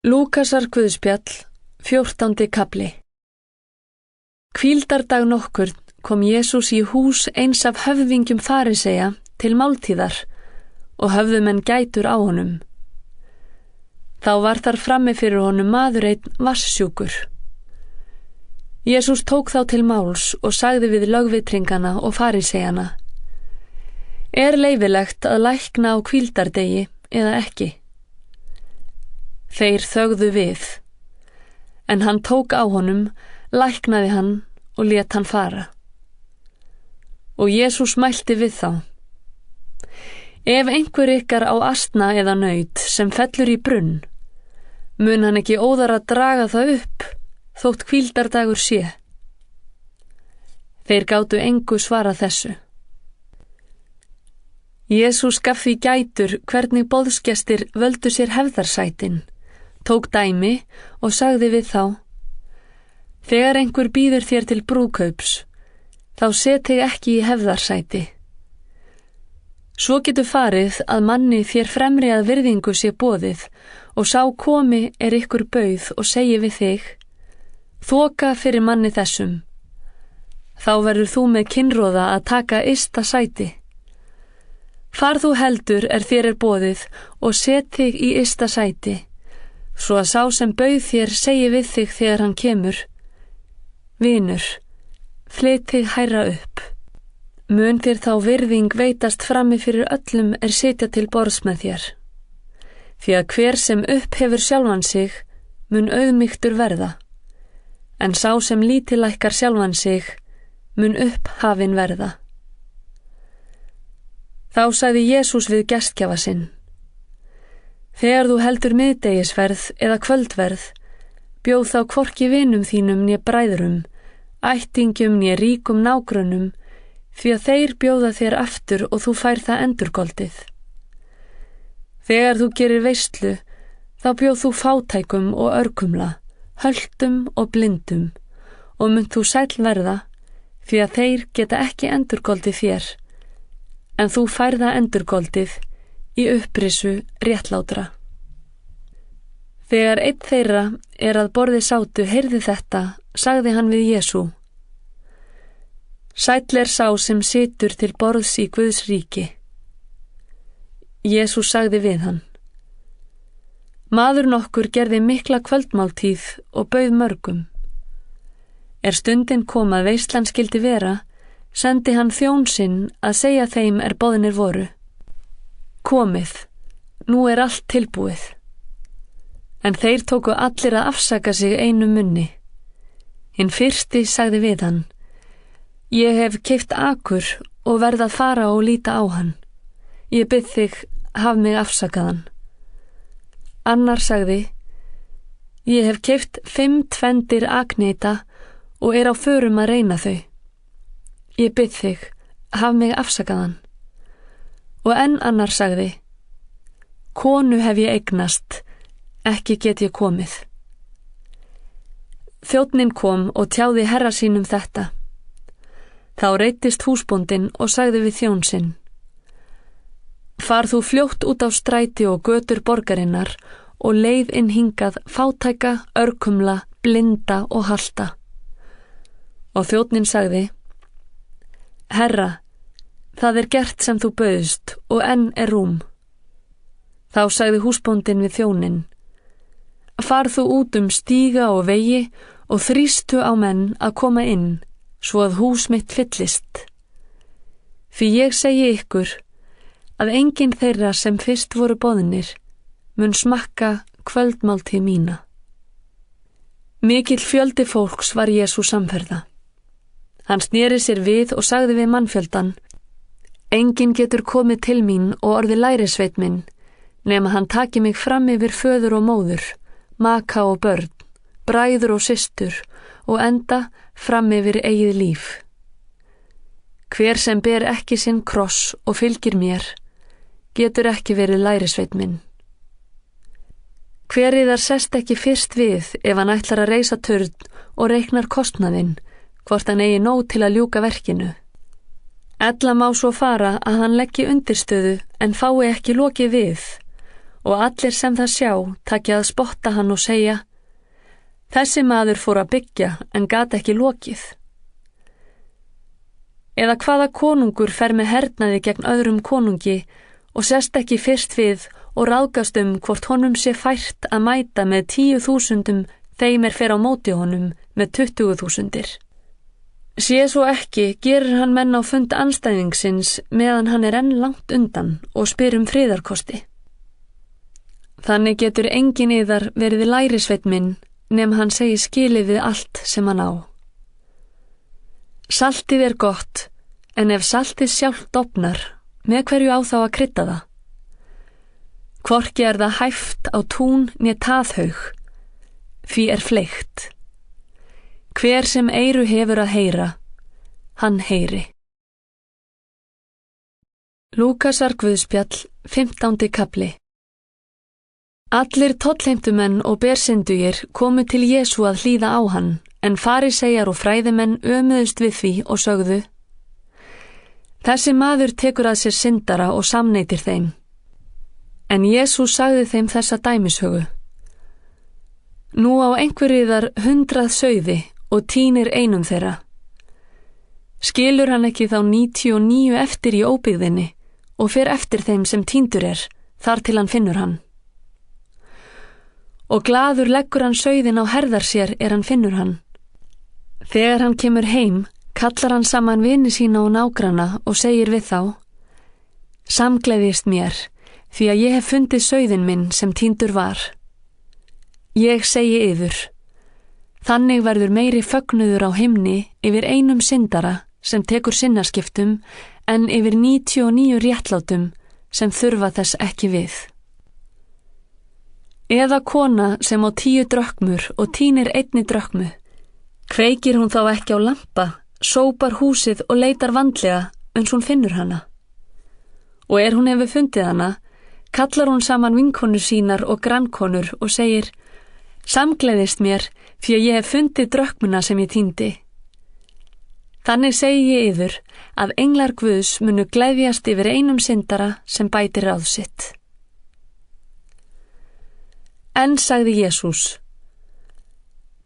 Lúkasar guðspjall, 14. kafli. Hvíldardag nokkurn kom Jesús í hús eins af höfðingjum farisea til máltíðar og höfðu menn gætur á honum. Þá var þar frammi fyrir honum maður einn vatnssjúkur. Jesús tók þá til máls og sagði við lögvitringana og farisejana: Er leyfilegt að lækna á hvíldardegi eða ekki? Þeir þögðu við, en hann tók á honum, læknaði hann og lét hann fara. Og Jesús mælti við þá: Ef einhver ykkar á asna eða naut sem fellur í brunn, mun hann ekki óðar að draga það upp, þótt hvíldardagur sé? Þeir gátu engu svara þessu. Jesús gaf því gætur hvernig boðsgestir völdu sér hefðarsætin, tók dæmi og sagði við þá: Þegar einhver býður þér til brúðkaups, þá set þig ekki í hefðarsæti. Svo getur farið að manni þér fremri að virðingu sé boðið og sá komi ykkur bauð og segi við þig: Þoka fyrir manni þessum. Þá verður þú með kinnroða að taka ysta sæti. Far þú heldur þér boðið og set þig í ysta sæti, svo að sá sem bauð þér segi við þig þegar hann kemur: Vinur, flyt þig hærra upp. Mun þér þá virðing veitast frammi fyrir öllum sitja til borðs með þér. Því að hver sem upphefur sjálfan sig mun auðmýktur verða, en sá sem lítillækkar sjálfan sig mun upphafinn verða. Þá sagði Jesús við gestgjafa sinn: Þegar þú heldur miðdegisverð eða kvöldverð, bjóð þá hvorki vinum þínum né bræðrum, ættingjum né ríkum nágrönnum, því að þeir bjóða þér aftur og þú fær það endurgoldið. Þegar þú gerir veislu, þá bjóð þú fátækum og örkumla, höltum og blindum, og munt þú sæll verða, því að þeir geta ekki endurgoldið þér, en þú fær það endurgoldið í upprisu réttlátra. Þegar einn þeirra að borði sátu heyrði þetta, sagði hann við Jesú: Sæll sá sem situr til borðs í Guðs ríki. Jesús sagði við hann: Maður nokkur gerði mikla kvöldmáltíð og bauð mörgum. Stundin kom að veislan skyldi vera, sendi hann þjón sinn að segja þeim boðnir voru: Komið, nú allt tilbúið. En þeir tóku allir að afsaka sig einum munni. Hinn fyrsti sagði við hann: Ég hef keypt akur og verð að fara og líta á hann. Ég bið þig, haf mig afsakaðan. Annar sagði: Ég hef keypt 5 tvendir akneita og á förum að reyna þau. Ég bið þig, haf mig afsakaðan. Og enn annar sagði: Konu hef ég eignast, ekki get ég komið. Þjónninn kom og tjáði herra sínum þetta. Þá reiddist húsbóndinn og sagði við þjón sinn: Far þú fljótt út á stræti og götur borgarinnar og leið inn hingað fátæka, örkumla, blinda og halta. Og þjónninn sagði: Herra, það gert sem þú bauðst og enn rúm. Þá sagði húsbóndinn við þjóninn: Far þú út stíga og vegi og þrýstu á menn að koma inn, svo að hús mitt fyllist. Því ég segi ykkur að enginn þeirra sem fyrst voru boðnir mun smakka kvöldmáltíð mína. Mikill fjöldi fólks var Jesú samferða. Hann sneri sér við og sagði við mannfjöldan: Enginn getur komið til mín og orðið lærisveinn minn, nema hann taki mig fram yfir föður og móður, maka og börn, bræður og systur, og enda fram yfir eigið líf. Hver sem ber ekki sinn kross og fylgir mér, getur ekki verið lærisveinn minn. Hver yðar sest ekki fyrst við ef hann ætlar að reisa turn og reiknar kostnaðinn, hvort hann eigi nóg til að ljúka verkinu. Ella má svo fara að hann leggi undirstöðu en fái ekki lokið við, og allir sem það sjá taki að spotta hann og segja: Þessi maður fór að byggja en gat ekki lokið. Eða hvaða konungur fer með hernaði gegn öðrum konungi og sest ekki fyrst við og ráðgast hvort honum sé fært að mæta með 10.000 þeim fer á móti honum með 20.000. Sé svo ekki, gerir hann menn á fund andstæðingsins meðan hann enn langt undan og spyr friðarkosti. Þannig getur enginn yðar verið lærisveinn minn nema hann segi skilið við allt sem hann á. Saltið gott, en ef saltið sjálft dofnar, með hverju á þá að krydda það? Hvorki það hæft á tún né taðhaug, því fleikt. Hver sem eyru hefur að heyra, hann heyri. Lúkasar Guðspjall, 15. kafli. Allir tollheimtumenn og bersyndugir komu til Jesú að hlýða á hann, en fariseiar og fræðimenn ömuðust við því og sögðu: Þessi maður tekur að sér syndara og samneytir þeim. En Jesú sagði þeim þessa dæmishögu: Nú á einhverjir 100 sauði og tínir einum þeirra. Skilur hann ekki þá 99 eftir í óbyggðinni og fer eftir þeim sem tíndur þar til hann finnur hann. Og glaður leggur hann sauðin á herðar sér hann finnur hann. Þegar hann kemur heim, kallar hann saman vini sína og nágranna og segir við þá: Samgleðist mér, því að ég hef fundið sauðin minn sem tíndur var. Ég segi yður, þannig verður meiri fögnuður á himni yfir einum syndara sem tekur sinnaskiptum en yfir 99 réttlátum sem þurfa þess ekki við. Eða kona sem á 10 drökmur og tínir 1 drökmu, kveikir hún þá ekki á lampa, sópar húsið og leitar vandlega uns hún finnur hana. Og hún hefur fundið hana, kallar hún saman vinkonur sínar og grannkonur og segir: Samgleðist mér, því að ég hef fundið drökmuna sem ég tíndi. Þannig segi ég yður að englar Guðs munu gleðjast yfir einum syndara sem bætir ráð sitt. En sagði Jesús: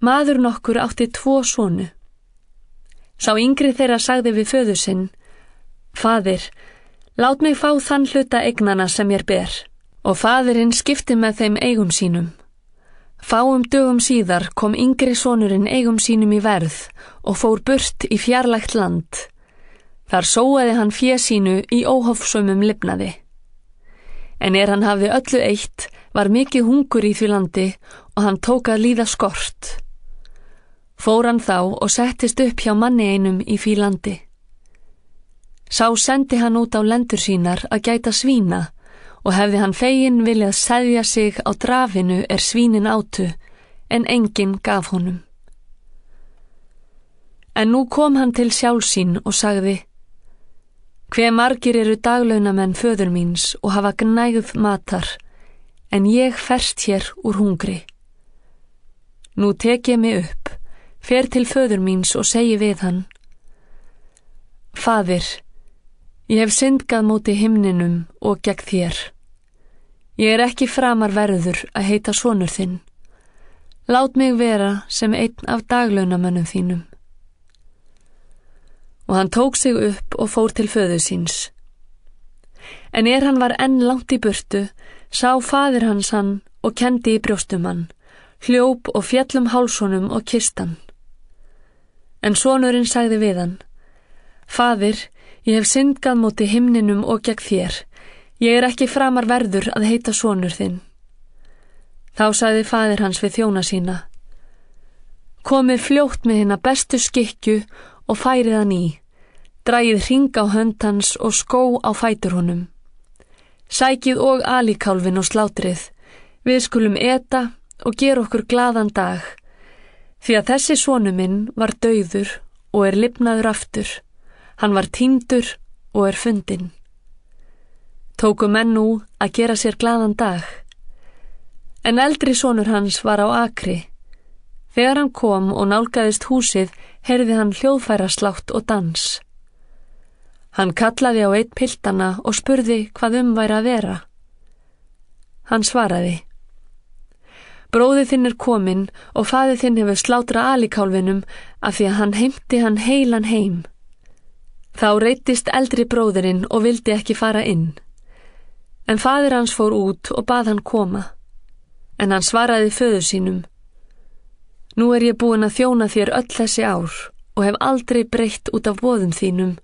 Maður nokkur átti 2 sonu. Sá yngri þeirra sagði við föður sinn: Faðir, lát mig fá þann hluta eignana sem mér ber. Og faðirinn skipti með þeim eigum sínum. Fáum dögum síðar kom yngri sonurinn eigum sínum í verð og fór burt í fjarlægt land. Þar sóaði hann fé sínu í óhófsömum lifnaði. En hann hafði öllu eitt, var mikið hungur í því landi og hann tók að líða skort. Fór hann þá og settist upp hjá manni einum í því landi. Sá sendi hann út á lendur sínar að gæta svína og hefði hann feginn viljað seðja sig á drafinu svínin átu, en enginn gaf honum. En nú kom hann til sjálfs sín og sagði: Hve margir eru daglaunamenn föður míns og hafa gnægð matar, en ég ferst hér úr hungri. Nú tek ég mig upp, fer til föður míns og segi við hann: Faðir, ég hef syndgað móti himninum og gegn þér. Ég ekki framar verður að heita sonur þinn. Lát mig vera sem einn af daglaunamönnum þínum. Og hann tók sig upp og fór til föður síns. En hann var enn langt í burtu, sá faðir hans hann og kenndi í brjóstum hann, hljóp og féll hálsonum og kyssti hann. En sonurinn sagði við hann: Faðir, ég hef syndgað móti himninum og gegn þér. Ég ekki framar verður að heita sonur þinn. Þá sagði faðir hans við þjóna sína: Komið fljótt með hina bestu skikkju og færið hann í. Dragið hring á hönd hans og skó á fætur honum. Sækið og alíkálfin og slátrið. Við skulum eta og gera okkur glaðan dag. Því að þessi sonur minn var dauður og lifnaður aftur. Hann var týndur og fundinn. Tóku menn nú að gera sér glaðan dag. En eldri sonur hans var á akri. Þegar hann kom og nálgaðist húsið, heyrði hann hljóðfæraslátt og dans. Hann kallaði á einn piltana og spurði hvað væri að vera. Hann svaraði: Bróðir þinn er kominn og faðir þinn hefur slátrað alíkálfinum af því að hann heimti hann heilan heim. Þá reiddist eldri bróðirinn og vildi ekki fara inn. En faðir hans fór út og bað hann koma. En hann svaraði föður sínum: Nú er ég búinn að þjóna þér öll þessi ár og hef aldrei breytt út af boðum þínum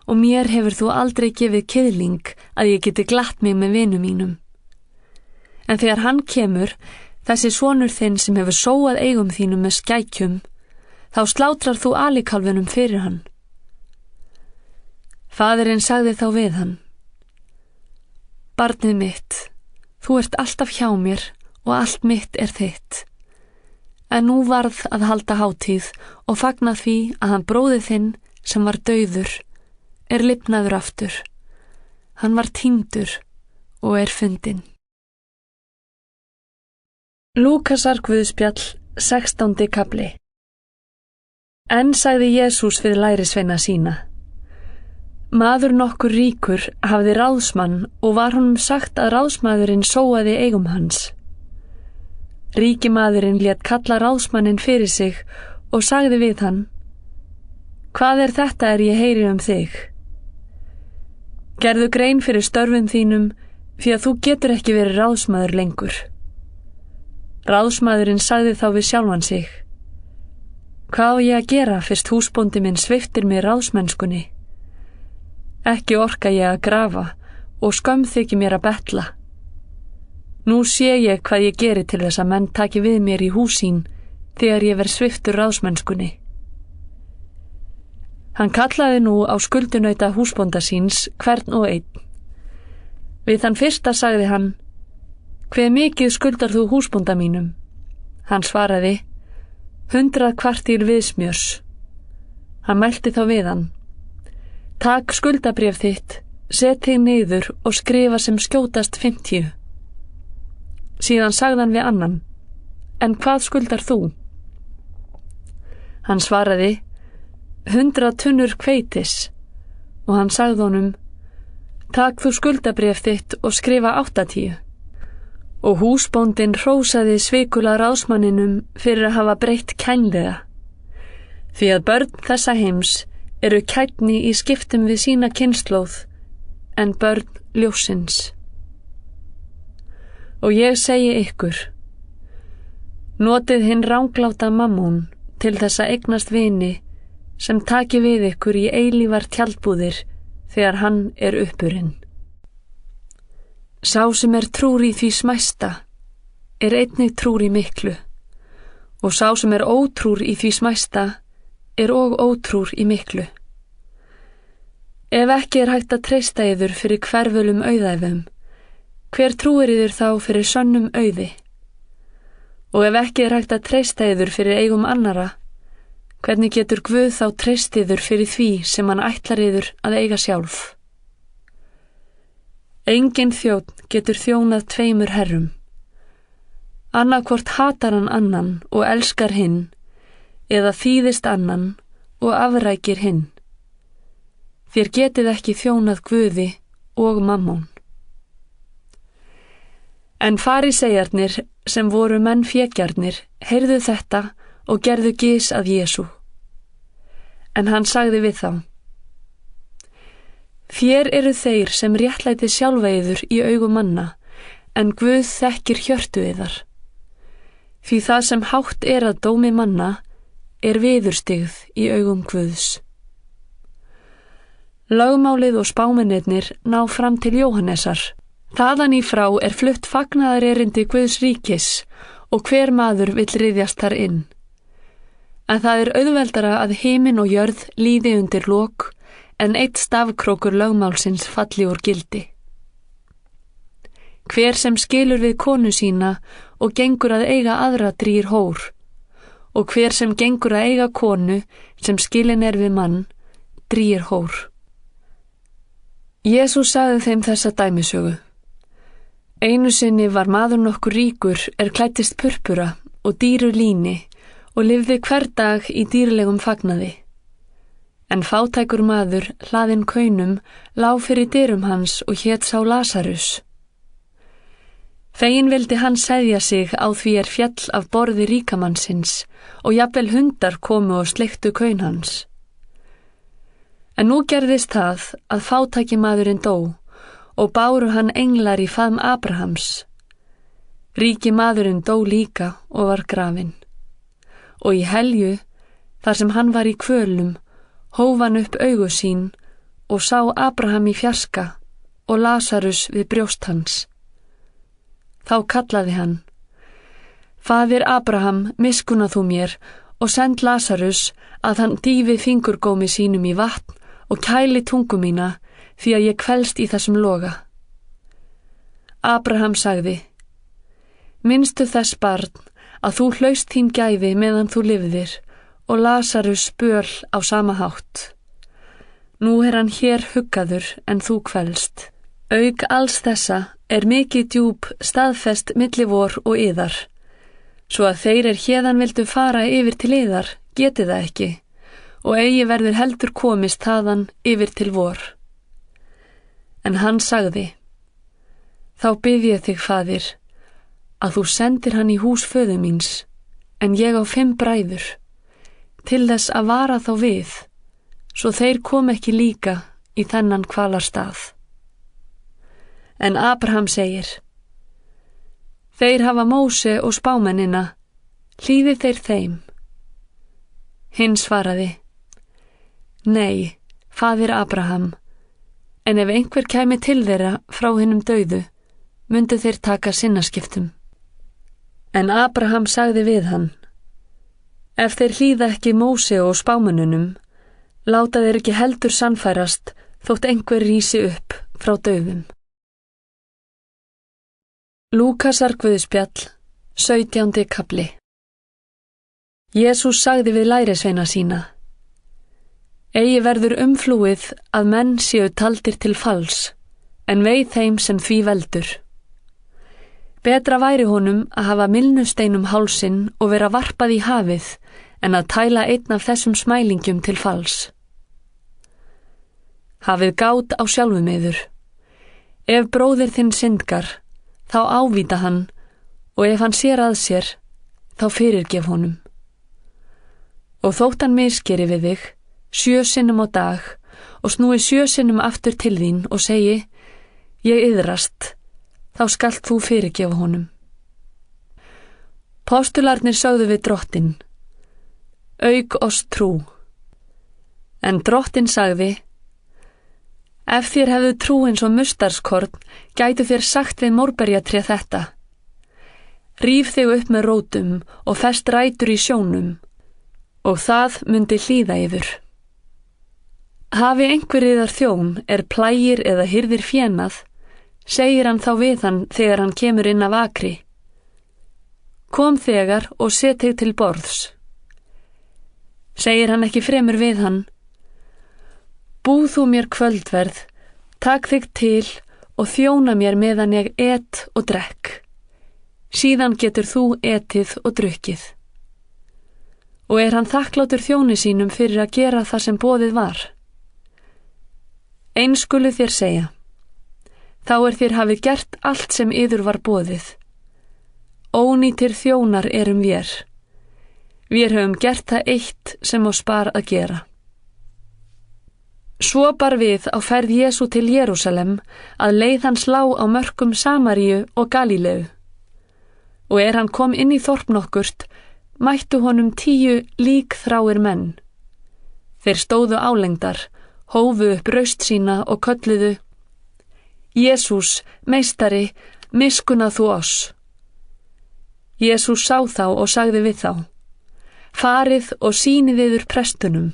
og mér hefur þú aldrei gefið kiðling að ég geti glatt mig með vinum mínum. En þegar hann kemur, þessi sonur þinn sem hefur sóað eigum þínum með skækjum, þá slátrar þú alíkálfinum fyrir hann. Faðirinn sagði þá við hann: Barnið mitt, þú ert alltaf hjá mér og allt mitt er þitt. En nú varð að halda hátíð og fagna því að hann bróðir þinn sem var dauður er lifnaður aftur. Hann var týndur og er fundinn. Lúkasar Guðspjall, 16. kafli. Enn sagði Jesús við lærisveina sína: Maður nokkur ríkur hafði ráðsmann og var honum sagt að ráðsmaðurinn sóaði eigum hans. Ríki maðurinn lét kalla ráðsmanninn fyrir sig og sagði við hann: Hvað er þetta ég heyri þig? Gerðu grein fyrir störfum þínum, því að þú getur ekki verið ráðsmaður lengur. Ráðsmaðurinn sagði þá við sjálfan sig: Hvað á ég að gera fyrst húsbóndi minn sviptir mig ráðsmennskunni? Ekki orka ég að grafa og skömm þykir mér að betla. Nú sé ég hvað ég geri til þess að menn taki við mér í hús sín þegar ég verð sviptur ráðsmennskunni. Hann kallaði nú á skuldunauta húsbónda síns hvern og einn. Við þann fyrsta sagði hann: Hve mikið skuldar þú húsbónda mínum? Hann svaraði: 100 kvartíl viðsmjörs. Hann mælti þá við hann: Tak skuldabréf þitt, set þig niður og skrifa sem skjótast 50. Síðan sagði hann við annan: En hvað skuldar þú? Hann svaraði: 100 tunnur hveitis. Og hann sagði honum: Tak þú skuldabréf þitt og skrifa 80. Og húsbóndinn hrósaði svikula ráðsmanninum fyrir að hafa breytt kænlega. Því að börn þessa heims eru kænni í skiptum við sína kynslóð, en börn ljóssins. Og ég segi ykkur: Notið hinn rangláta mammón til þess að eignast vini sem taki við ykkur í eilífar tjaldbúðir þegar hann er uppurinn. Sá sem er trúr í því smæsta er einnig trúr í miklu, og sá sem er ótrúr í því smæsta er og ótrúr í miklu. Ef ekki er hægt að treysta yður fyrir hverfölum auðæfum, hver trúir yður þá fyrir sönnum auði? Og ef ekki er hægt að treysta yður fyrir eigum annara, hvernig getur Guð þá treyst yður fyrir því sem hann ætlar yður að eiga sjálf? Engin þjónn getur þjónað tveimur herrum. Annaðhvort hatar hann annan og elskar hinn, eða þýðist annan og afrækir hinn. Þér getið ekki þjónað Guði og mammón. En faríseiarnir, sem voru menn fékjarnir, heyrðu þetta og gerðu gys að Jesú. En hann sagði við þá: Þér eru þeir sem réttlæti sjálfa yður í augum manna, en Guð þekkir hjörtu yðar. Því það sem hátt er að dómi manna er viðurstyggð í augum Guðs. Lögmálið og spámennirnir ná fram til Jóhannesar. Þaðan í frá er flutt fagnaðarerindi Guðs ríkis og hver maður vill ryðjast þar inn. En það er auðveldara að himinn og jörð líði undir lok, en eitt stafkrókur lögmálsins falli úr gildi. Hver sem skilur við konu sína og gengur að eiga aðra drýr hór, og hver sem gengur að eiga konu sem skilin er við mann, drýr hór. Jesús sagði þeim þessa dæmisögu: Einu sinni var maður nokkur ríkur klæddist purpura og dýru líni og lifði hver dag í dýrlegum fagnaði. En fátækur maður, hlaðinn kaunum, lá fyrir dyrum hans og hét sá Lasarus. Fegin vildi hann seðja sig á því fjall af borði ríkamannsins og jafnvel hundar komu og sleiktu kaun hans. En nú gerðist það að fátækimaðurinn dó og báru hann englar í faðm Abrahams. Ríki maðurinn dó líka og var grafinn. Og í helju, þar sem hann var í kvölum, hóf hann upp augu sín og sá Abraham í fjarska og Lasarus við brjóst hans. Þá kallaði hann: Faðir Abraham, miskunna þú mér og send Lasarus að hann dýfi fingurgómi sínum í vatn og kæli tungu mína því að ég kvelst í þessum loga. Abraham sagði: Minnstu þess barn að þú hlaust þín gæfi meðan þú lifðir og Lasarus böl á sama hátt. Nú hann hér huggaður en þú kvelst. Auk alls þessa mikið djúp staðfest milli vor og yðar, svo að þeir héðan vildu fara yfir til yðar geti það ekki, og eigi verður heldur komist þaðan yfir til vor. En hann sagði: Þá bið ég þig, faðir, að þú sendir hann í hús föður míns, en ég á 5 bræður, til þess að vara þá við, svo þeir kom ekki líka í þennan kvalarstað. En Abraham segir: Þeir hafa Móse og spámennina, hlýði þeir þeim? Hinn svaraði: Nei, faðir Abraham, en ef einhver kæmi til þeirra frá hinum dauðu, myndu þeir taka sinnaskiptum. En Abraham sagði við hann: Ef þeir hlýða ekki Móse og spámennunum, láta þeir ekki heldur sannfærast þótt einhver rísi upp frá dauðum. Lúkasar guðspjall, 17. kafli. Jesús sagði við lærisveina sína: Eigi verður umflúið að menn séu taldir til falls, en vei þeim sem því veldur. Betra væri honum að hafa mylnustein hálsinn og vera varpað í hafið, en að tæla einn af þessum smælingjum til falls. Hafið gát á sjálfum yður. Ef bróðir þinn syndgar, þá ávíta hann, og ef hann sér að sér, þá fyrirgef honum. Og þótt hann misgeri við þig 7 sinnum á dag og snúi 7 sinnum aftur til þín og segi: Ég iðrast, þá skalt þú fyrirgefa honum. Postularnir sögðu við drottinn: Auk oss trú. En drottinn sagði: Ef þér hefðu trú eins og mustarskorn, gætu þér sagt við mórberjatré þetta: Ríf þig upp með rótum og fest rætur í sjónum, og það myndi hlýða yður. Hafi einhver yðar þjón plægir eða hirðir fénað, segir hann þá við hann þegar hann kemur inn af akri: Kom þegar og set þig til borðs. Segir hann ekki fremur við hann: Búð þú mér kvöldverð, tak þig til og þjóna mér meðan ég et og drekk. Síðan getur þú etið og drukkið. Og hann þakklátur þjóni sínum fyrir að gera það sem boðið var? Eins skulu þér segja: Þá þér hafið gert allt sem yður var boðið. Ónýtir þjónar vér. Vér höfum gert það eitt sem á spar að gera. Svo bar við á ferð Jesú til Jerúsalem að leið hans lá á mörkum Samaríu og Galíleu. Og hann kom inn í þorp nokkurt, mættu honum 10 líkþráir menn. Þeir stóðu álengdar, hófu upp raust sína og kölluðu: Jesús, meistari, miskunna þú oss. Jesús sá þá og sagði við þá: Farið og sýnið yður prestunum.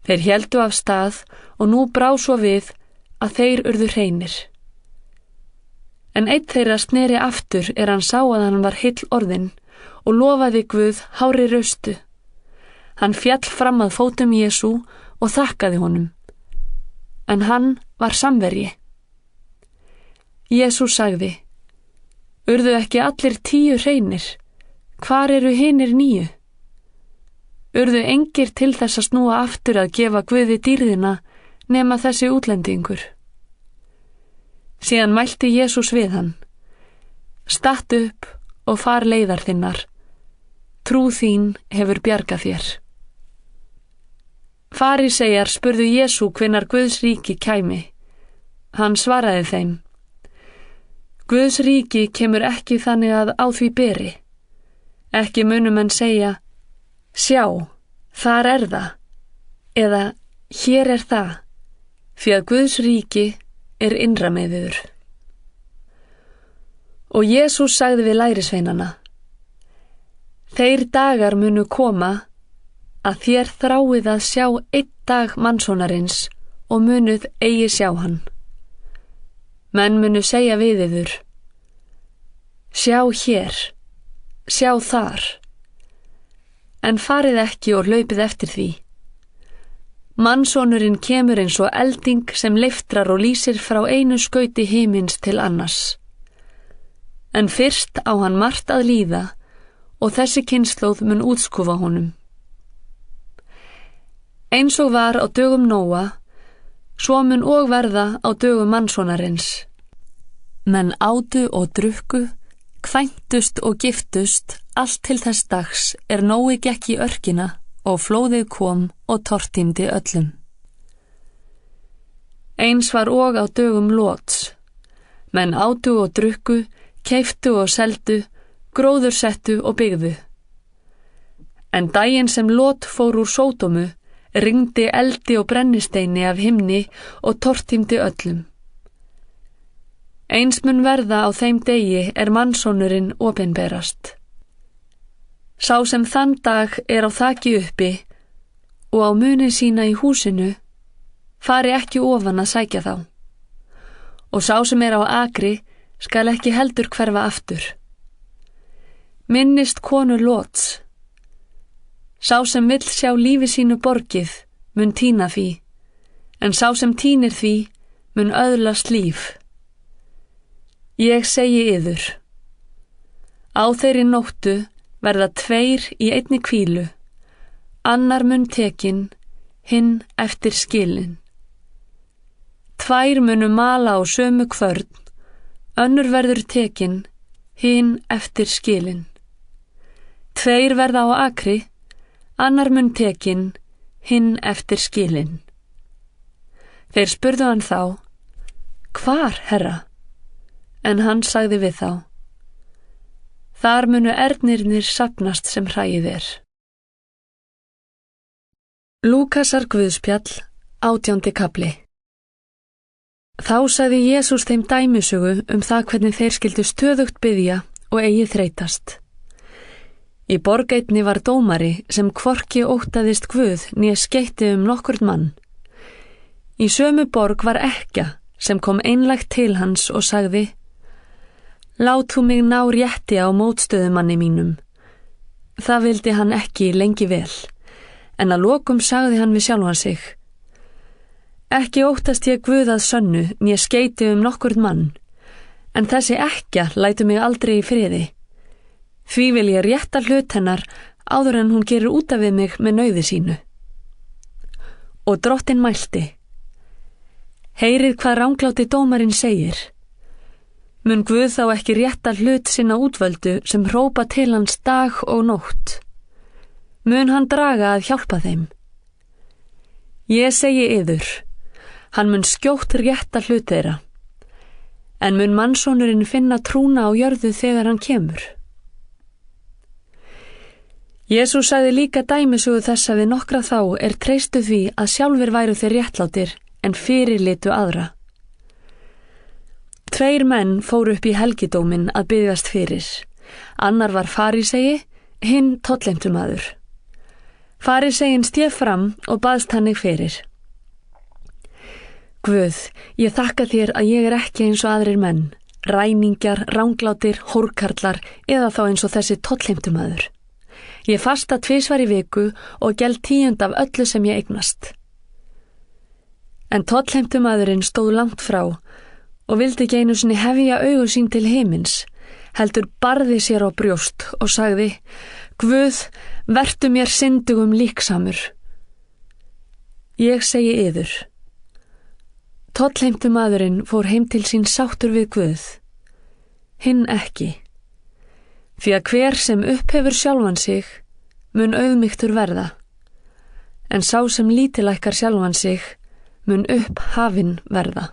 Þeir héldu af stað og nú brá svo við að þeir urðu hreinir. En einn þeirra sneri aftur hann sá að hann var heill orðinn og lofaði Guð hárri raustu. Hann féll fram að fótum Jesú og þakkaði honum. En hann var samverji. Jesú sagði: Urðu ekki allir 10 hreinir? Hvar eru hinir 9? Urðu engir til þess að snúa aftur að gefa Guði dýrðina nema þessi útlendingur? Síðan mælti Jesús við hann: Statt upp og far leiðar þinnar. Trú þín hefur bjargað þér. Faríseyjar spurðu Jesú hvenær Guðs ríki kæmi. Hann svaraði þeim: Guðs ríki kemur ekki þannig að á því beri. Ekki munu menn segja: Sjá, þar er það, eða hér er það, því að Guðs ríki er innra með yður. Og Jesús sagði við lærisveinana: Þeir dagar munu koma að þér þráið að sjá einn dag mannsonarins og munuð eigi sjá hann. Menn munu segja við yður: Sjá hér, sjá þar, en farið ekki og hlaupið eftir því. Mannsonurinn kemur eins og elding sem leiftrar og lýsir frá einu skauti himins til annars. En fyrst á hann margt að líða og þessi kynslóð mun útskúfa honum. Eins og var á dögum Nóa, svo mun og verða á dögum mannsonarins. Menn átu og drukku, kvæntust og giftust, allt til þess dags Nói gekk í örkina og flóðið kom og tortímdi öllum. Eins var og á dögum Lóts. Menn átu og drukku, keyptu og seldu, gróðursettu og byggðu. En daginn sem Lót fór úr Sódómu, rigndi eldi og brennisteini af himni og tortímdi öllum. Eins mun verða á þeim degi mannsonurinn opinberast. Sá sem þann dag á þaki uppi og á muni sína í húsinu, fari ekki ofan að sækja þá. Og sá sem á akri skal ekki heldur hverfa aftur. Minnist konu Lóts. Sá sem vill sjá lífi sínu borgið mun týna því, en sá sem týnir því mun öðlast líf. Ég segi yður: á þeirri nóttu verða 2 í einni hvílu, annar mun tekinn, hinn eftir skilin. 2 munu mala á sömu kvörn, önnur verður tekinn, hinn eftir skilin. 2 verða á akri, annar mun tekinn, hinn eftir skilin. Þeir spurðu hann þá: Hvar, Herra? En hann sagði við þá: Þar munu ernirnir safnast sem hræið er. Lúkasar guðspjall, 18. kafli. Þá sagði Jesús þeim dæmisögu það hvernig þeir skyldu stöðugt biðja og eigi þreytast. Í borg einni var dómari sem hvorki óttaðist Guð né skeytti nokkurn mann. Í sömu borg var ekkja sem kom einlægt til hans og sagði: Lát þú mig ná rétti á mótstöðumanni mínum. Það vildi hann ekki lengi vel, en að lokum sagði hann við sjálfan sig: Ekki óttast ég Guð að sönnu, né skeyti nokkurn mann, en þessi ekkja lætur mig aldrei í friði. Því vil ég rétta hlut hennar áður en hún gerir út af við mig með nauði sínu. Og drottinn mælti: Heyrið hvað rangláti dómarinn segir. Mun Guð þá ekki rétta hlut sinna útvöldu sem hrópa til hans dag og nótt? Mun hann draga að hjálpa þeim? Ég segi yður, hann mun skjótt rétta hlut þeirra. En mun mannsonurinn finna trúna á jörðu þegar hann kemur? Jesús sagði líka dæmisögu þessa við nokkra þá treystu því að sjálfir væru þeir réttlátir en fyrirlitu aðra. 2 menn fóru upp í helgidóminn að biðjast fyrir. Annar var farísei, hinn tollheimtumaður. Faríseinn stéð fram og baðst hannig fyrir. Guð, ég þakka þér að ég ekki eins og aðrir menn, ræningjar, ranglátir, hórkarlar eða þá eins og þessi tollheimtumaður. Ég fasta 2 í viku og geld 10 af öllu sem ég eignast. En tollheimtumaðurinn stóð langt frá og vildi ekki einu sinni hefja augu sín til himins, heldur barði sér á brjóst og sagði: Guð, vertu mér syndugum líksamur. Ég segi yður, tollheimtumaðurinn fór heim til sín sáttur við Guð. hinn ekki. Því að hver sem upphefur sjálfan sig mun auðmýktur verða, en sá sem lítilækkar sjálfan sig mun upphafinn verða.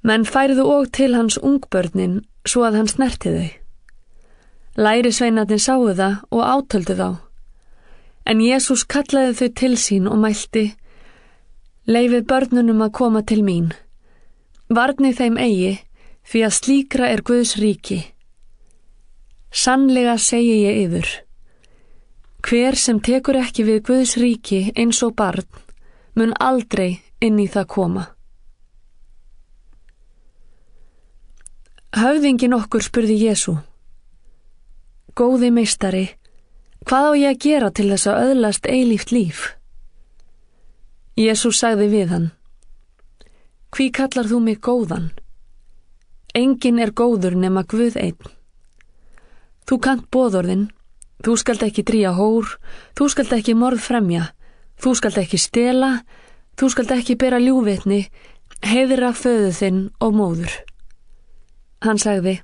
Menn færðu og til hans ungbörnin svo að hann snerti þau. Lærisveinarnir sáu það og átöldu þá. En Jesús kallaði þau til sín og mælti: Leyfið börnunum að koma til mín. Varnið þeim eigi, því að slíkra er Guðs ríki. Sannlega segi ég yður, hver sem tekur ekki við Guðs ríki eins og barn, mun aldrei inn í það koma. Höfðinginn okkur spurði Jesú: Góði meistari, hvað á ég að gera til þess að öðlast eilíft líf? Jesús sagði við hann: Hví kallar þú mig góðan? Enginn er góður nema Guð einn. Þú kannt boðorðin: þú skalt ekki drýja hór, þú skalt ekki morð fremja, þú skalt ekki stela, þú skalt ekki bera ljúgvitni, heiðra föður þinn og móður. Hann sagði: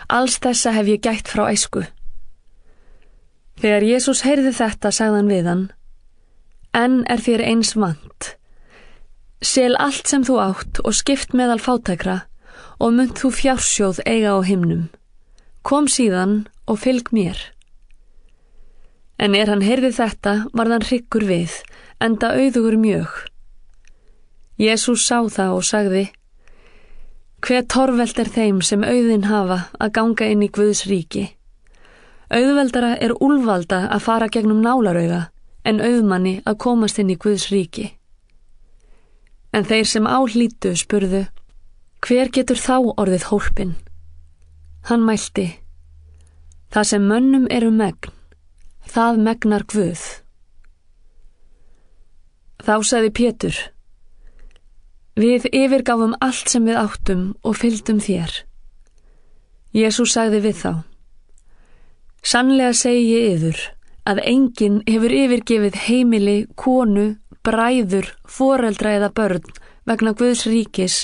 Alls þessa hef ég gætt frá æsku. Þegar Jesús heyrði þetta, sagði hann við hann: Enn er þér eins vant. Sel allt sem þú átt og skipt meðal fátækra og munt þú fjársjóð eiga á himnum. Kom síðan og fylg mér. En hann heyrði þetta, varð hann hryggur við, enda auðugur mjög. Jesús sá það og sagði: Hve torvelt er þeim sem auðinn hafa að ganga inn í Guðs ríki. Auðveldara er úlfalda að fara gegnum nálarauga en auðmanni að komast inn í Guðs ríki. En þeir sem áhlýddu spurðu: Hver getur þá orðið hólpinn? Hann mælti: Það sem mönnum eru megn, það megnar Guð. Þá sagði Pétur: Við yfirgáfum allt sem við áttum og fylgdum þér. Jesús sagði við þá: Sannlega segi ég yður að enginn hefur yfirgefið heimili, konu, bræður, foreldra eða börn vegna Guðs ríkis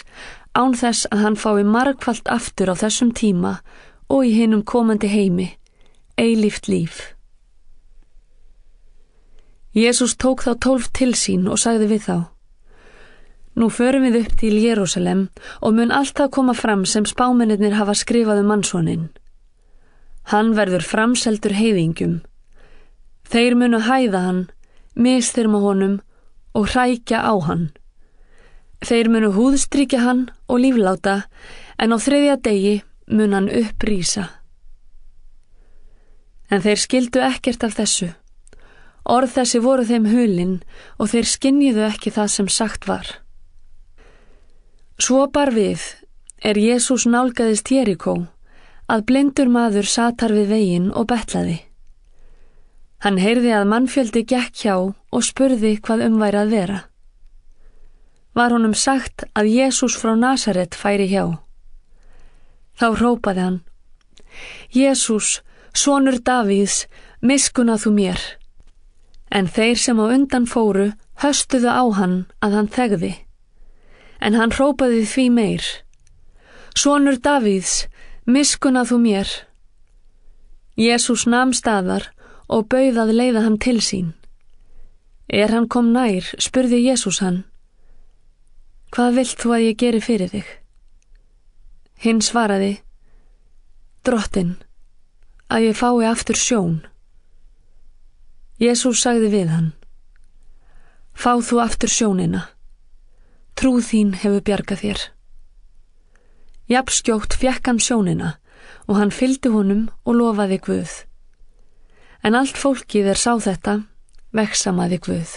án þess að hann fái margfalt aftur á þessum tíma og í hinum komandi heimi, eilíft líf. Jesús tók þá 12 til sín og sagði við þá: Nú förum við upp til Jerúsalem og mun allt það koma fram sem spámennirnir hafa skrifað mannssoninn. Hann verður framseldur heiðingjum. Þeir munu hæða hann, misþyrma honum og hrækja á hann. Þeir munu húðstrýkja hann og lífláta, en á 3. degi mun hann upprísa. En þeir skildu ekkert af þessu. Orð þessi voru þeim hulin og þeir skynjuðu ekki það sem sagt var. Svo bar við, Jesús nálgaðist Jeríkó, að blindur maður satar við veginn og betlaði. Hann heyrði að mannfjöldi gekk hjá og spurði hvað væri að vera. Var honum sagt að Jesús frá Nasaret færi hjá. Þá hrópaði hann: Jesús, sonur Davíðs, miskunna þú mér. En þeir sem á undan fóru höstuðu á hann að hann þegði. En hann hrópaði því meir: Sonur Davíðs, miskunna þú mér. Jesús nam staðar og bauð að leiða hann til sín. Hann kom nær, spurði Jesús hann: Hvað vilt þú að ég geri fyrir þig? Hinn svaraði: Drottinn, að ég fái aftur sjón. Jesús sagði við hann: Fá þú aftur sjónina. Trú þín hefur bjargað þér. Jafnskjótt fékk hann sjónina og hann fylgdi honum og lofaði Guð. En allt fólkið sá þetta, vegsamaði Guð.